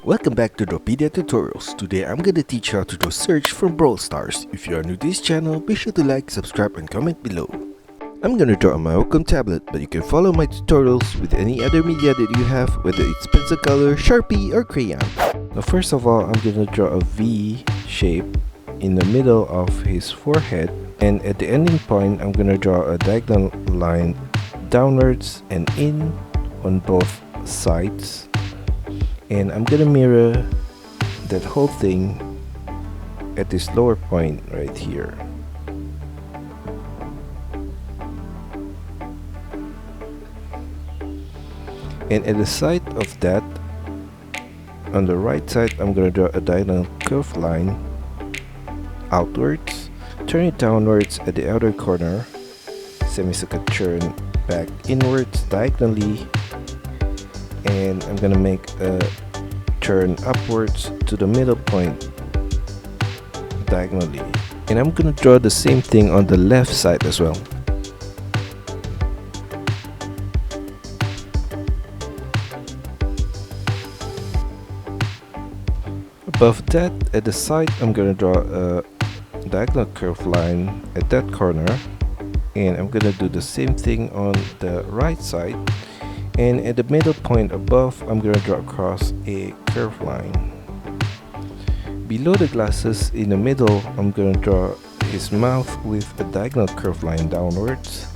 Welcome back to DRAWPEDIA Tutorials. Today I'm gonna teach you how to draw search from Brawl Stars. If you are new to this channel, be sure to like, subscribe and comment below. I'm gonna draw on my Wacom tablet, but you can follow my tutorials with any other media that you have, whether it's pencil color, Sharpie or crayon. Now first of all, I'm gonna draw a V shape in the middle of his forehead, and at the ending point I'm gonna draw a diagonal line downwards and in on both sides. And I'm gonna mirror that whole thing at this lower point right here. And at the side of that, on the right side, I'm gonna draw a diagonal curved line outwards, turn it downwards at the outer corner, semicircle turn back inwards diagonally, and I'm gonna make a turn upwards to the middle point diagonally, and I'm gonna draw the same thing on the left side as well. Above that, at the side, I'm gonna draw a diagonal curved line at that corner, and I'm gonna do the same thing on the right side. And at the middle point above, I'm gonna draw across a curved line. Below the glasses in the middle, I'm gonna draw his mouth with a diagonal curved line downwards,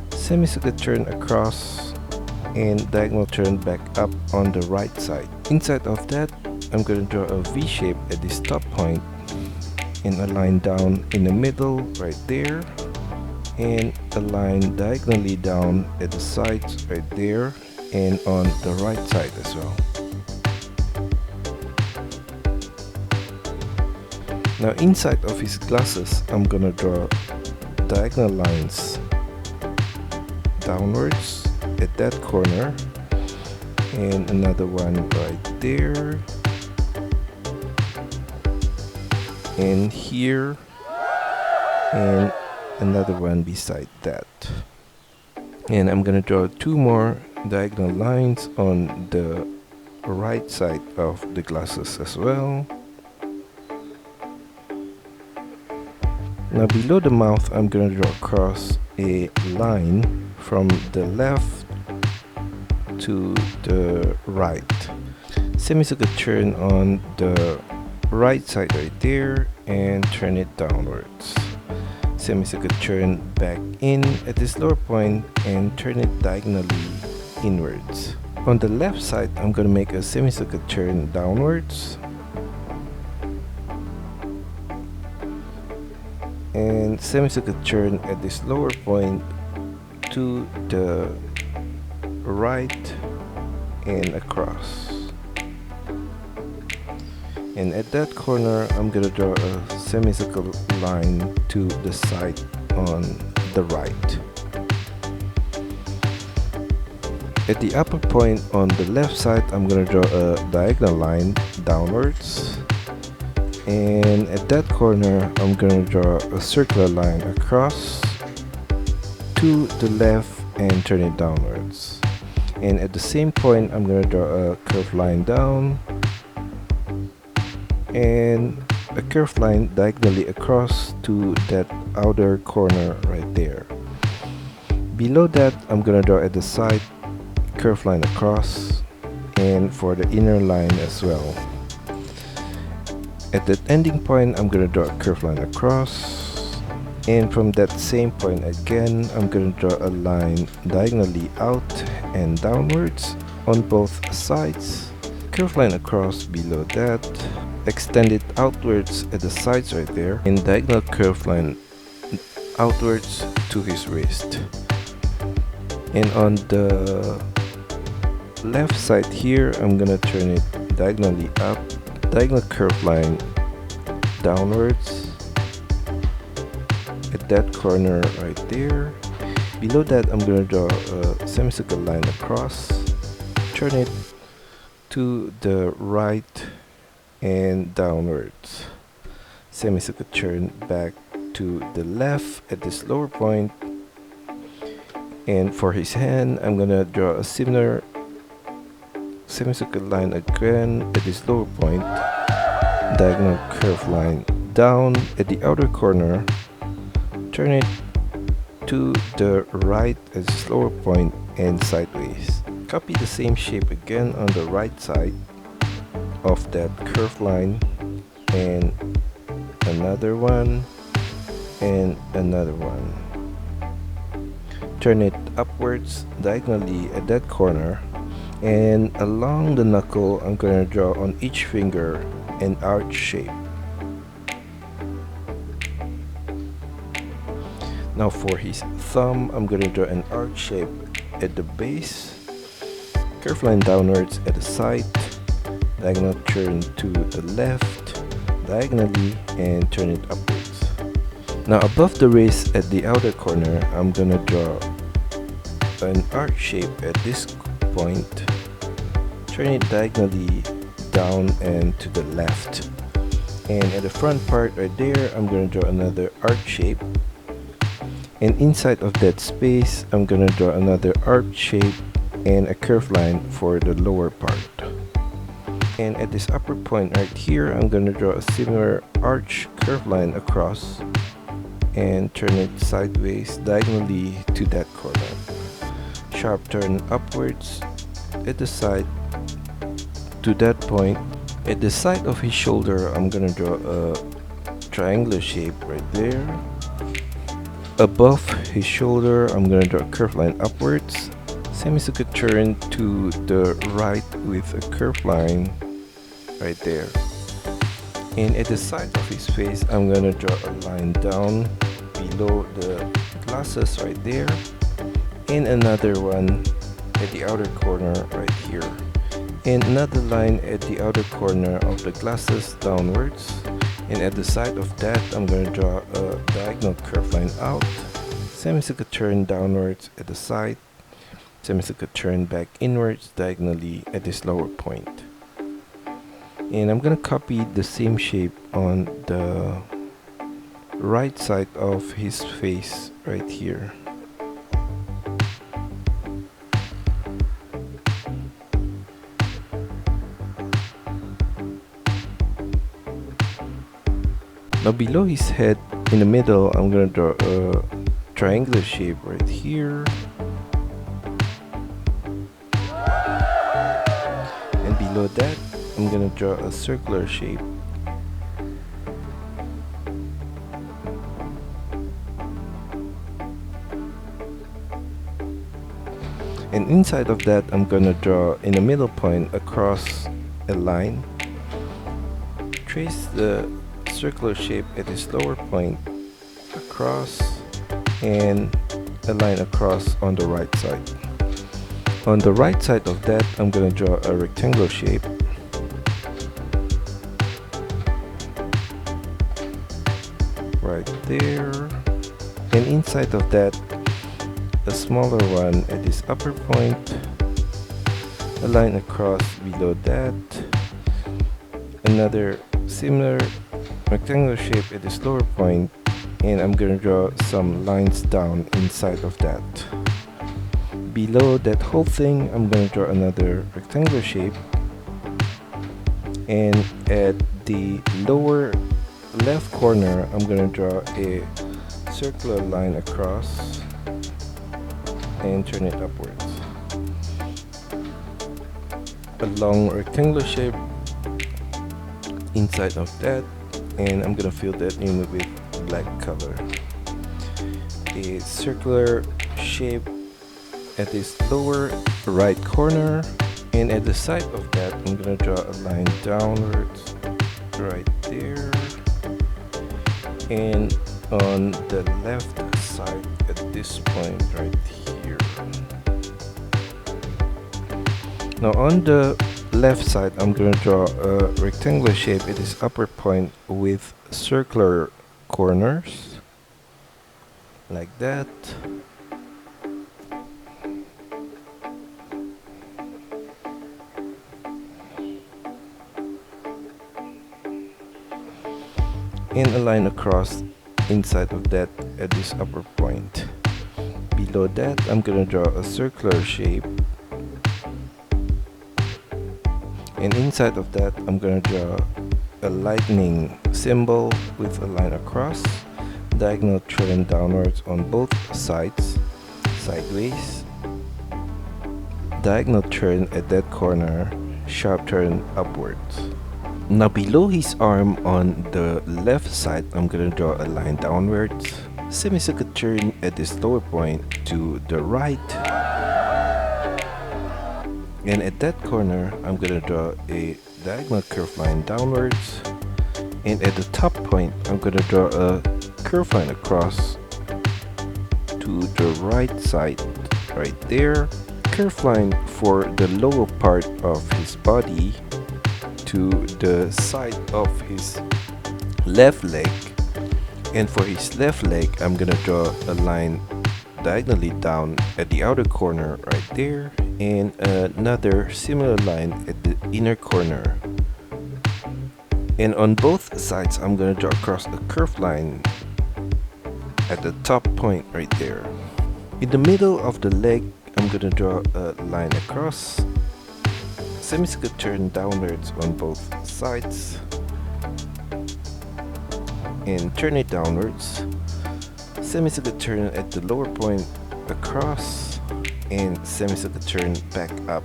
semicircle turn across, and diagonal turn back up on the right side. Inside of that, I'm gonna draw a V shape at this top point and a line down in the middle right there, and a line diagonally down at the sides right there and on the right side as well. Now inside of his glasses, I'm gonna draw diagonal lines downwards at that corner, and another one right there, and here, and another one beside that. And I'm gonna draw two more diagonal lines on the right side of the glasses as well. Now below the mouth, I'm gonna draw across a line from the left to the right, semicircle turn on the right side right there and turn it downwards, semicircle turn back in at this lower point and turn it diagonally inwards. On the left side, I'm gonna make a semicircle turn downwards and semicircle turn at this lower point to the right and across. And at that corner, I'm gonna draw a semicircle line to the side on the right. At the upper point on the left side, I'm gonna draw a diagonal line downwards. And at that corner, I'm gonna draw a circular line across to the left and turn it downwards. And at the same point, I'm gonna draw a curved line down and a curved line diagonally across to that outer corner right there. Below that, I'm gonna draw at the side curved line across, and for the inner line as well. At that ending point, I'm gonna draw a curved line across, and from that same point again, I'm gonna draw a line diagonally out and downwards on both sides, curved line across below that, extend it outwards at the sides right there, and diagonal curved line outwards to his wrist. And on the left side here, I'm gonna turn it diagonally up, diagonal curved line downwards at that corner right there. Below that, I'm gonna draw a semicircle line across, turn it to the right and downwards, semicircle turn back to the left at this lower point. And for his hand, I'm gonna draw a similar semicircle line again at this lower point, diagonal curve line down at the outer corner, turn it to the right at this lower point and sideways. Copy the same shape again on the right side of that curve line, and another one, and another one. Turn it upwards diagonally at that corner, and along the knuckle I'm going to draw on each finger an arch shape. Now for his thumb, I'm going to draw an arch shape at the base, curve line downwards at the side, diagonal turn to the left diagonally, and turn it upwards. Now above the wrist at the outer corner, I'm going to draw an arch shape at this point, turn it diagonally down and to the left, and at the front part right there I'm going to draw another arch shape, and inside of that space I'm going to draw another arch shape and a curve line for the lower part. And at this upper point right here I'm going to draw a similar arch curve line across and turn it sideways diagonally to that corner. Sharp turn upwards at the side to that point. At the side of his shoulder I'm gonna draw a triangular shape right there. Above his shoulder I'm gonna draw a curved line upwards, semicircle turn to the right with a curved line right there. And at the side of his face I'm gonna draw a line down below the glasses right there, and another one at the outer corner right here, and another line at the outer corner of the glasses downwards, and at the side of that I'm going to draw a diagonal curve line out, semicircle turn downwards at the side, semicircle turn back inwards diagonally at this lower point. And I'm going to copy the same shape on the right side of his face right here. Now below his head in the middle I'm gonna draw a triangular shape right here, and below that I'm gonna draw a circular shape. And inside of that I'm gonna draw in the middle point across a line, trace the circular shape at this lower point across, and a line across on the right side. On the right side of that I'm gonna draw a rectangular shape, right there, and inside of that a smaller one at this upper point, a line across below that, another similar rectangular shape at this lower point, and I'm gonna draw some lines down inside of that. Below that whole thing I'm gonna draw another rectangular shape, and at the lower left corner I'm gonna draw a circular line across and turn it upwards. A long rectangular shape inside of that, and I'm gonna fill that in with black color. A circular shape at this lower right corner, and at the side of that I'm gonna draw a line downwards right there, and on the left side at this point right here. Now on the left side I'm going to draw a rectangular shape at this upper point with circular corners like that, and a line across inside of that at this upper point. Below that I'm going to draw a circular shape And inside of that, I'm gonna draw a lightning symbol with a line across, diagonal turn downwards on both sides, sideways, diagonal turn at that corner, sharp turn upwards. Now below his arm on the left side, I'm gonna draw a line downwards, semicircle turn at this lower point to the right, and at that corner I'm gonna draw a diagonal curved line downwards, and at the top point I'm gonna draw a curved line across to the right side right there, curved line for the lower part of his body to the side of his left leg, and for his left leg I'm gonna draw a line diagonally down at the outer corner right there, and another similar line at the inner corner. And on both sides I'm gonna draw across a curved line at the top point right there. In the middle of the leg I'm gonna draw a line across, semicircle turn downwards on both sides and turn it downwards, semicircle turn at the lower point across, and semicircle turn back up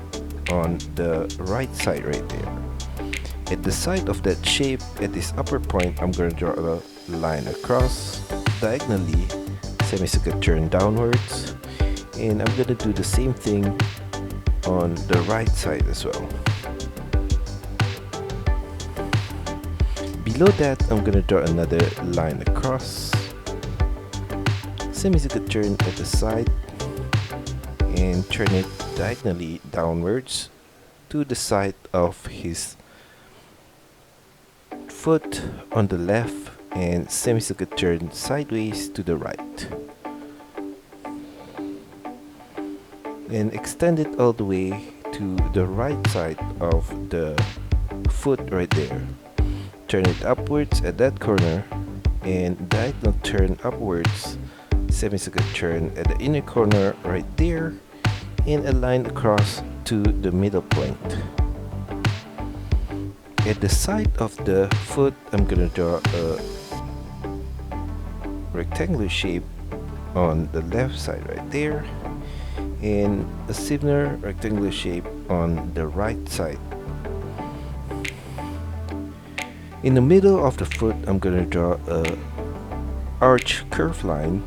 on the right side right there. At the side of that shape, at this upper point, I'm going to draw a line across, diagonally, semicircle turn downwards, and I'm going to do the same thing on the right side as well. Below that, I'm going to draw another line across, semicircle turn at the side, and turn it diagonally downwards to the side of his foot on the left, and semicircle turn sideways to the right, and extend it all the way to the right side of the foot right there. Turn it upwards at that corner and diagonal turn upwards, semicircle turn at the inner corner right there, and a line across to the middle point. At the side of the foot, I'm gonna draw a rectangular shape on the left side right there, and a similar rectangular shape on the right side. In the middle of the foot, I'm gonna draw a arch curve line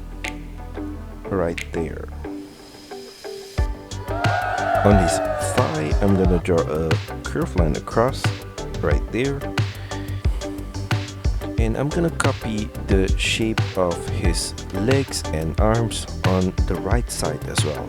right there. On his thigh, I'm gonna draw a curve line across right there, and I'm gonna copy the shape of his legs and arms on the right side as well.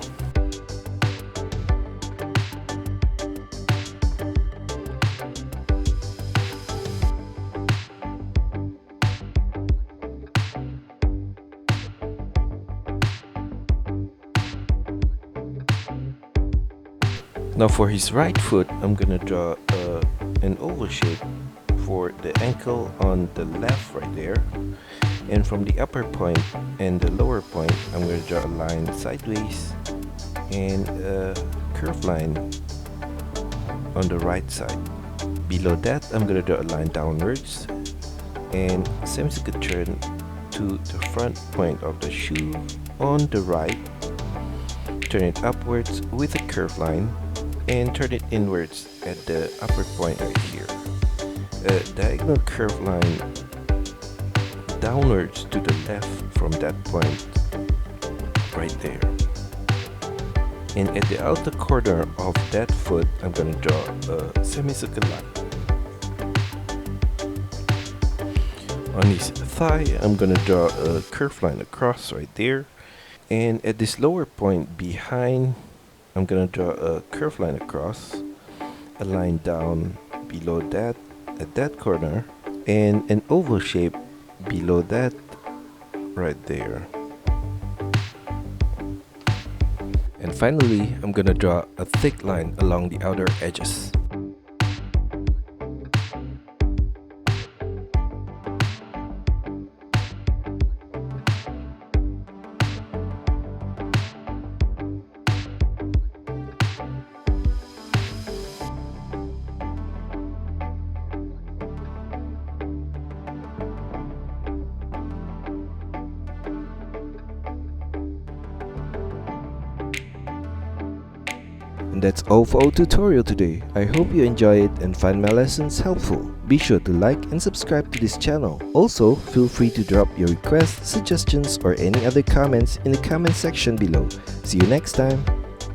Now for his right foot, I'm gonna draw an oval shape for the ankle on the left right there, and from the upper point and the lower point I'm going to draw a line sideways and a curved line on the right side. Below that I'm going to draw a line downwards and semicircle turn to the front point of the shoe on the right, turn it upwards with a curved line, and turn it inwards at the upper point right here. A diagonal curved line downwards to the left from that point right there. And at the outer corner of that foot, I'm going to draw a semicircle line. On his thigh, I'm going to draw a curved line across right there. And at this lower point behind, I'm going to draw a curved line across, a line down below that at that corner, and an oval shape below that right there. And finally, I'm going to draw a thick line along the outer edges. And that's all for our tutorial today. I hope you enjoy it and find my lessons helpful. Be sure to like and subscribe to this channel. Also, feel free to drop your requests, suggestions, or any other comments in the comment section below. See you next time!